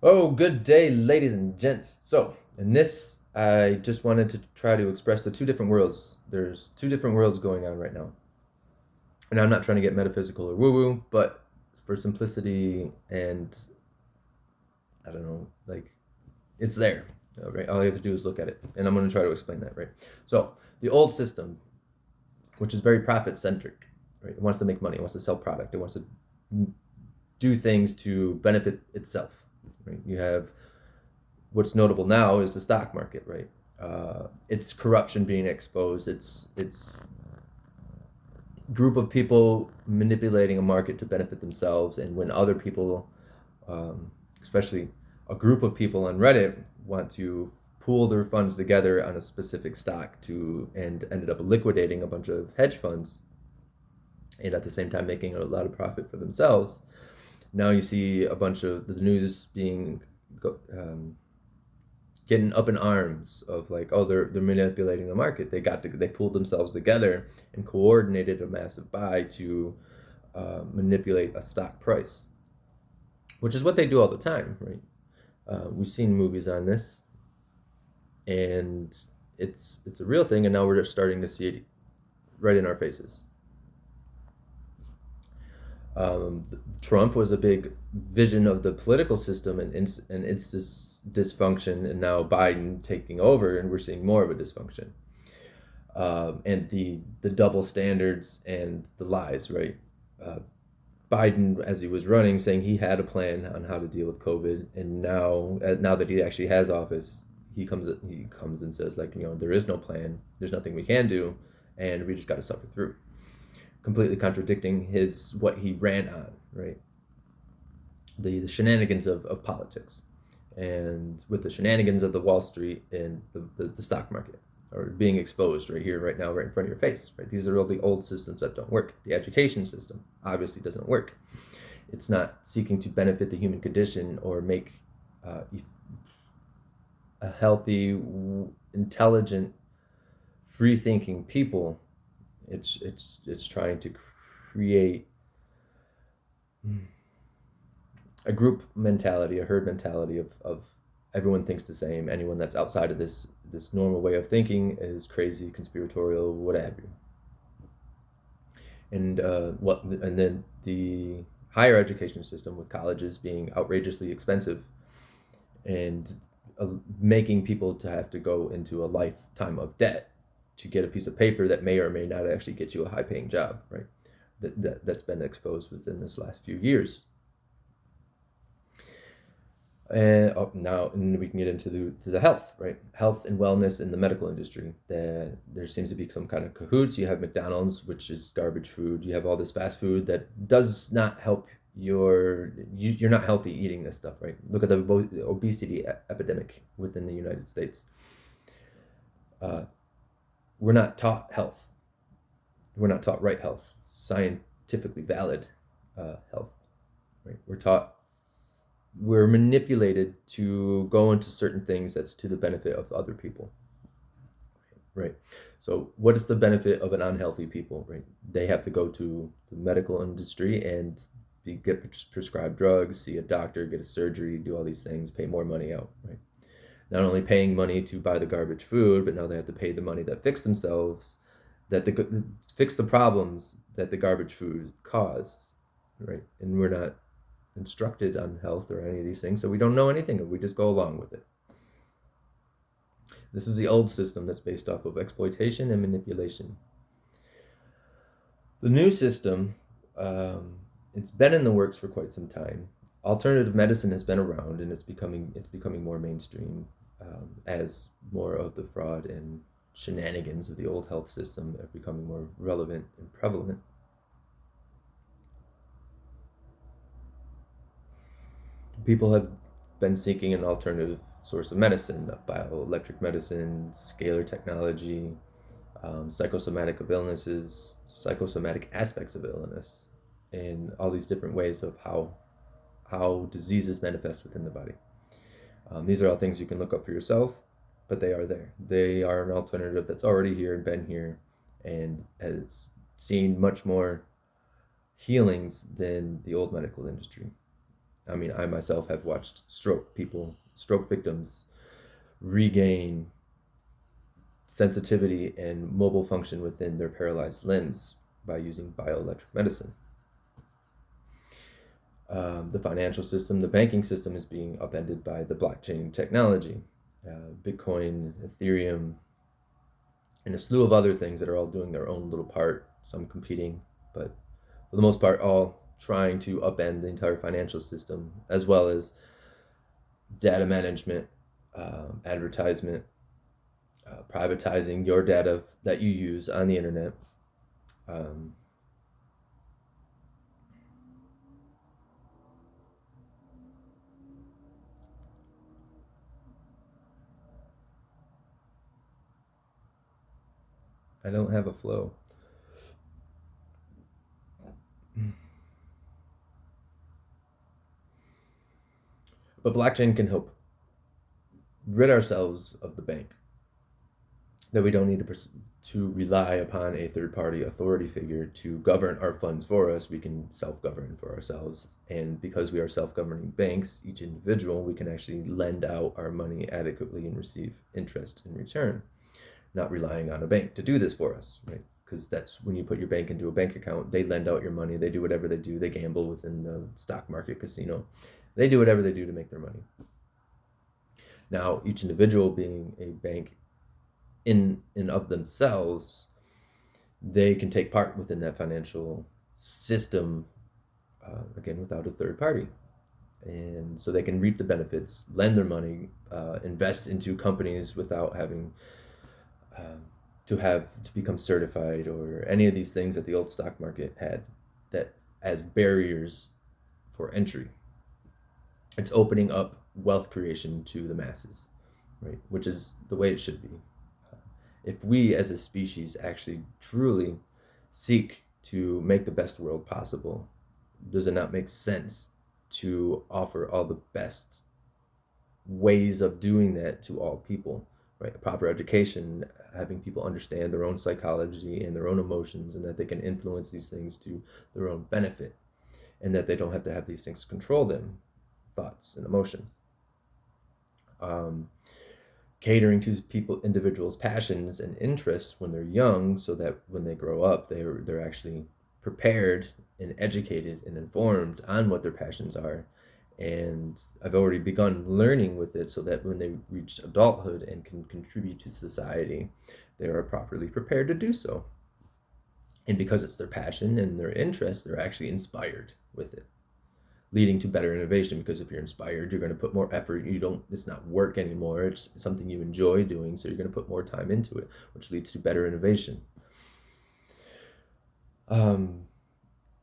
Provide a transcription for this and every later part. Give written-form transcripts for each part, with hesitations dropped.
Oh, good day, ladies and gents. So, in this, I just wanted to try to express the two different worlds. There's two different worlds going on right now. And I'm not trying to get metaphysical or woo woo, but for simplicity and I don't know, like it's there, right? All you have to do is look at it. And I'm going to try to explain that, right? So, the old system, which is very profit centric, right? It wants to make money, it wants to sell product, it wants to do things to benefit itself, right? You have what's notable now is the stock market, right? It's corruption being exposed. It's group of people manipulating a market to benefit themselves, and when other people, especially a group of people on Reddit, want to pool their funds together on a specific stock to and ended up liquidating a bunch of hedge funds, and at the same time making a lot of profit for themselves. Now you see a bunch of the news being getting up in arms of like, oh, they're manipulating the market. They pulled themselves together and coordinated a massive buy to manipulate a stock price, which is what they do all the time, right? We've seen movies on this, and it's a real thing, and now we're just starting to see it right in our faces. Um, Trump was a big vision of the political system and it's this dysfunction, and now Biden taking over, and we're seeing more of a dysfunction. And the double standards and the lies, right? Uh, Biden, as he was running, saying he had a plan on how to deal with COVID, and now that he actually has office, he comes and says like, there is no plan, there's nothing we can do, and we just got to suffer through, completely contradicting his what he ran on, right? The shenanigans of politics, and with the shenanigans of the Wall Street and the stock market are being exposed right here, right now, right in front of your face. Right, these are all the old systems that don't work. The education system obviously doesn't work. It's not seeking to benefit the human condition or make a healthy, intelligent, free-thinking people. It's trying to create a group mentality, a herd mentality of everyone thinks the same. Anyone that's outside of this normal way of thinking is crazy, conspiratorial, whatever. And then the higher education system with colleges being outrageously expensive and making people to have to go into a lifetime of debt to get a piece of paper that may or may not actually get you a high paying job, right? That's been exposed within this last few years. And now and we can get into the health, right? Health and wellness in the medical industry. There seems to be some kind of cahoots. You have McDonald's, which is garbage food. You have all this fast food that does not help you're not healthy eating this stuff, right? Look at the obesity epidemic within the United States. Uh, we're not taught health. We're not taught right health, scientifically valid health. Right? We're manipulated to go into certain things that's to the benefit of other people, right? So what is the benefit of an unhealthy people, right? They have to go to the medical industry and get prescribed drugs, see a doctor, get a surgery, do all these things, pay more money out, right? Not only paying money to buy the garbage food, but now they have to pay the money that fix themselves, fix the problems that the garbage food caused, right? And we're not instructed on health or any of these things, so we don't know anything. We just go along with it. This is the old system that's based off of exploitation and manipulation. The new system, it's been in the works for quite some time. Alternative medicine has been around, and it's becoming more mainstream as more of the fraud and shenanigans of the old health system are becoming more relevant and prevalent. People have been seeking an alternative source of medicine, bioelectric medicine, scalar technology, psychosomatic of illnesses, psychosomatic aspects of illness, and all these different ways of how diseases manifest within the body. These are all things you can look up for yourself, but they are there. They are an alternative that's already here and been here, and has seen much more healings than the old medical industry. I mean, I myself have watched stroke victims regain sensitivity and mobile function within their paralyzed limbs by using bioelectric medicine. The financial system, the banking system is being upended by the blockchain technology. Bitcoin, Ethereum, and a slew of other things that are all doing their own little part, some competing, but for the most part, all trying to upend the entire financial system, as well as data management, advertisement, privatizing your data that you use on the internet. Um, I don't have a flow. But blockchain can help rid ourselves of the bank, that we don't need to rely upon a third party authority figure to govern our funds for us. We can self-govern for ourselves. And because we are self-governing banks, each individual, we can actually lend out our money adequately and receive interest in return, not relying on a bank to do this for us, right? Because that's when you put your bank into a bank account, they lend out your money, they do whatever they do, they gamble within the stock market, casino, they do whatever they do to make their money. Now, each individual being a bank in and of themselves, they can take part within that financial system, again, without a third party. And so they can reap the benefits, lend their money, invest into companies without having to become certified or any of these things that the old stock market had that as barriers for entry. It's opening up wealth creation to the masses, right? Which is the way it should be. If we as a species actually truly seek to make the best world possible, does it not make sense to offer all the best ways of doing that to all people, right? A proper education, having people understand their own psychology and their own emotions, and that they can influence these things to their own benefit, and that they don't have to have these things control them, thoughts and emotions. Catering to individuals' passions and interests when they're young, so that when they grow up, they're actually prepared and educated and informed on what their passions are. And I've already begun learning with it, so that when they reach adulthood and can contribute to society, they are properly prepared to do so. And because it's their passion and their interest, they're actually inspired with it, leading to better innovation. Because if you're inspired, you're going to put more effort. It's not work anymore, it's something you enjoy doing, so you're going to put more time into it, which leads to better innovation.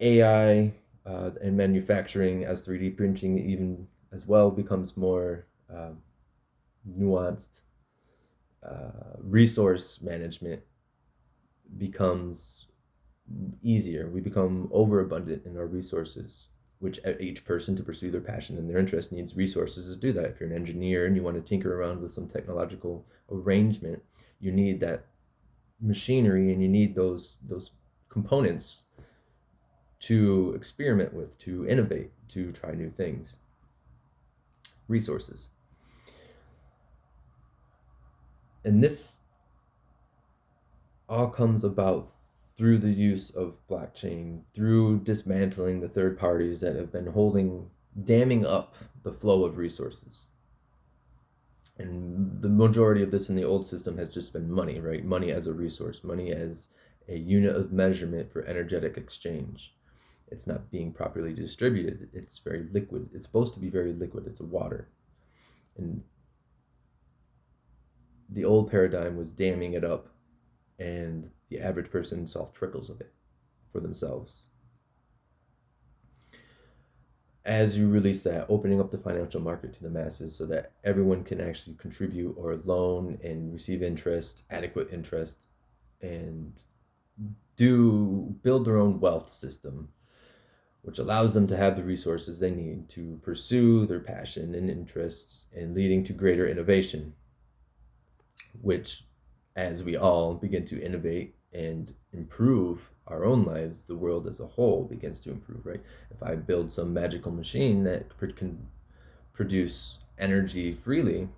AI and manufacturing, as 3D printing even as well becomes more nuanced, resource management becomes easier. We become overabundant in our resources, which each person, to pursue their passion and their interest, needs resources to do that. If you're an engineer and you want to tinker around with some technological arrangement, you need that machinery and you need those components to experiment with, to innovate, to try new things. Resources. And this all comes about through the use of blockchain, through dismantling the third parties that have been damming up the flow of resources. And the majority of this in the old system has just been money, right? Money as a resource, money as a unit of measurement for energetic exchange. It's not being properly distributed. It's very liquid. It's supposed to be very liquid. It's a water. And the old paradigm was damming it up, and the average person saw trickles of it for themselves. As you release that, opening up the financial market to the masses so that everyone can actually contribute or loan and receive interest, adequate interest, and build their own wealth system, which allows them to have the resources they need to pursue their passion and interests, and leading to greater innovation, which, as we all begin to innovate and improve our own lives, the world as a whole begins to improve, right? If I build some magical machine that can produce energy freely,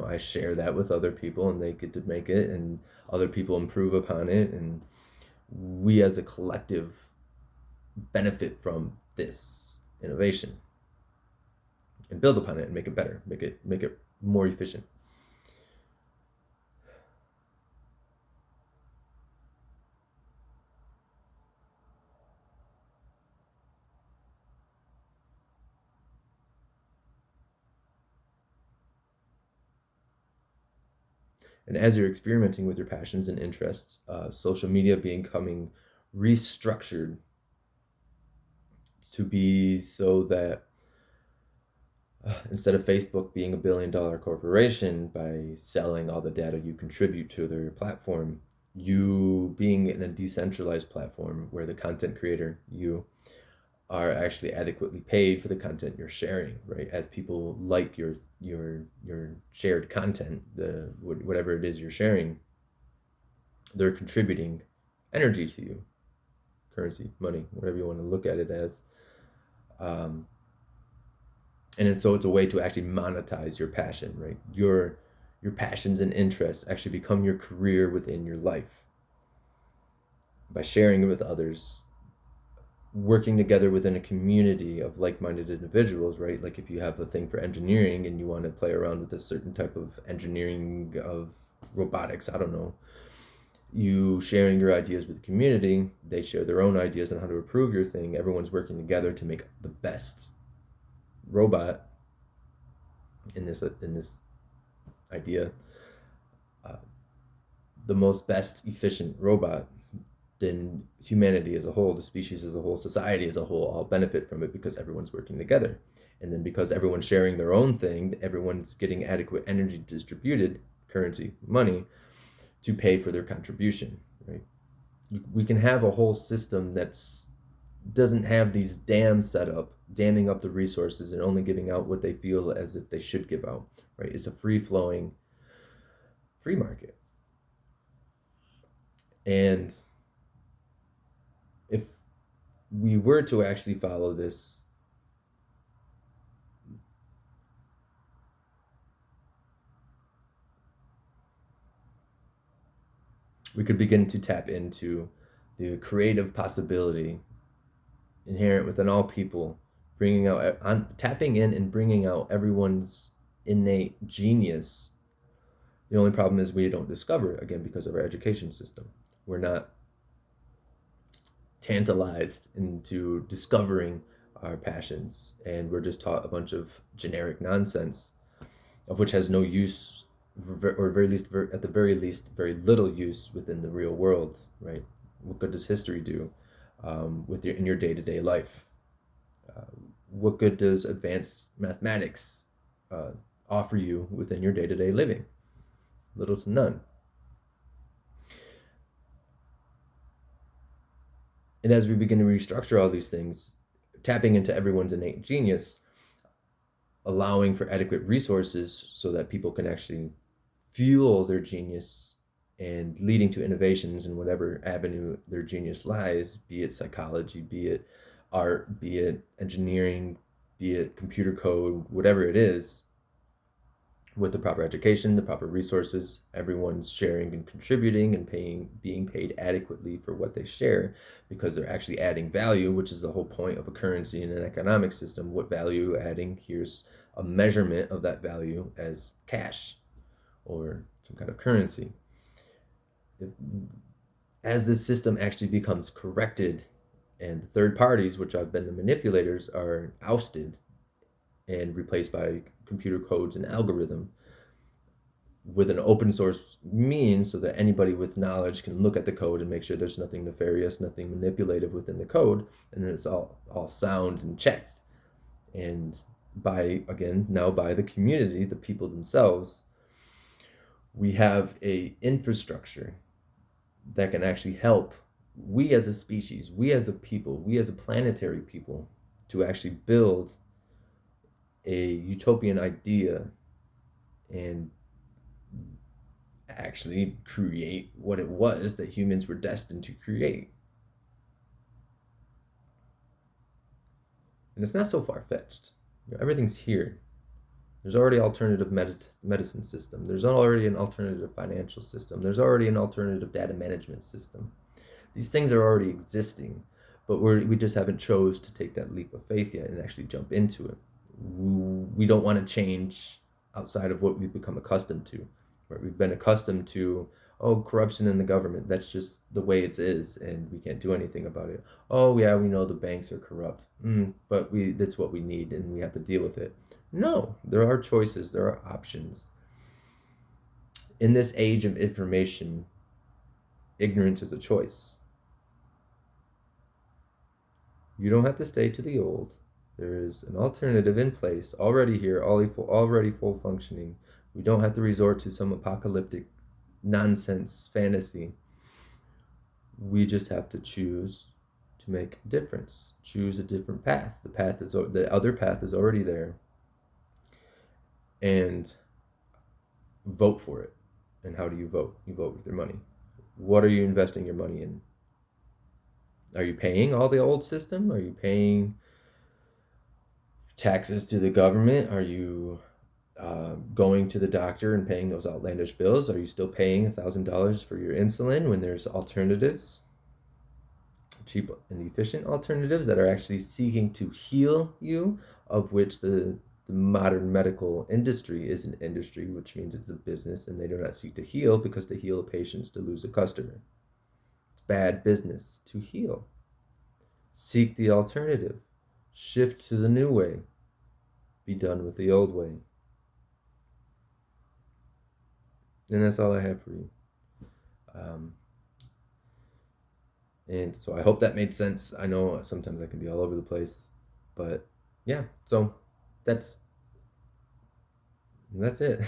I share that with other people and they get to make it, and other people improve upon it, and we as a collective benefit from this innovation and build upon it and make it better, make it more efficient. And as you're experimenting with your passions and interests, social media becoming restructured to be so that instead of Facebook being $1 billion corporation by selling all the data you contribute to their platform, you being in a decentralized platform where the content creator, you, are actually adequately paid for the content you're sharing, right? As people like your shared content, the whatever it is you're sharing, they're contributing energy to you, currency, money, whatever you want to look at it as. Um, so it's a way to actually monetize your passion, right? Your passions and interests actually become your career within your life by sharing it with others, working together within a community of like-minded individuals, right? Like if you have a thing for engineering and you want to play around with a certain type of engineering of robotics, I don't know, you sharing your ideas with the community, they share their own ideas on how to improve your thing, everyone's working together to make the best robot in this idea, uh, the most best efficient robot, then humanity as a whole, the species as a whole, society as a whole, all benefit from it because everyone's working together. And then because everyone's sharing their own thing, everyone's getting adequate energy distributed, currency, money, to pay for their contribution, right? We can have a whole system that's doesn't have these dams set up, damming up the resources and only giving out what they feel as if they should give out, right? It's a free flowing free market. And if we were to actually follow this, we could begin to tap into the creative possibility inherent within all people, bringing out, tapping in and bringing out everyone's innate genius. The only problem is we don't discover it, again, because of our education system. We're not tantalized into discovering our passions, and we're just taught a bunch of generic nonsense, of which has no use, or at the very least, very little use within the real world, right? What good does history do in your day to day life? Uh, what good does advanced mathematics uh, offer you within your day to day living? Little to none. And as we begin to restructure all these things, tapping into everyone's innate genius, allowing for adequate resources so that people can actually fuel their genius and leading to innovations in whatever avenue their genius lies, be it psychology, be it art, be it engineering, be it computer code, whatever it is, with the proper education, the proper resources, everyone's sharing and contributing and being paid adequately for what they share, because they're actually adding value, which is the whole point of a currency in an economic system. What value adding? Here's a measurement of that value as cash or some kind of currency. As this system actually becomes corrected and the third parties, which have been the manipulators, are ousted and replaced by computer codes and algorithm, with an open source means so that anybody with knowledge can look at the code and make sure there's nothing nefarious, nothing manipulative within the code, and then it's all sound and checked. And by the community, the people themselves, we have a infrastructure that can actually help we as a species, we as a people, we as a planetary people, to actually build a utopian idea and actually create what it was that humans were destined to create. And it's not so far-fetched. Everything's here. There's already alternative medicine system. There's already an alternative financial system. There's already an alternative data management system. These things are already existing, but we just haven't chose to take that leap of faith yet and actually jump into it. We don't want to change outside of what we've become accustomed to. Right? We've been accustomed to, oh, corruption in the government. That's just the way it is, and we can't do anything about it. Oh, yeah, we know the banks are corrupt, but that's what we need, and we have to deal with it. No, there are choices, there are options. In this age of information, ignorance is a choice. You don't have to stay to the old. There is an alternative in place, already here, already full functioning. We don't have to resort to some apocalyptic nonsense fantasy. We just have to choose to make a difference. Choose a different path. The other path is already there. And vote for it. And how do you vote? You vote with your money. What are you investing your money in? Are you paying all the old system? Are you paying taxes to the government? Are you going to the doctor and paying those outlandish bills? Are you still paying $1,000 for your insulin when there's alternatives? Cheap and efficient alternatives that are actually seeking to heal you, of which the modern medical industry is an industry, which means it's a business, and they do not seek to heal, because to heal a patient is to lose a customer. It's bad business to heal. Seek the alternative. Shift to the new way. Be done with the old way. And that's all I have for you. And so I hope that made sense. I know sometimes I can be all over the place, but yeah, so that's it.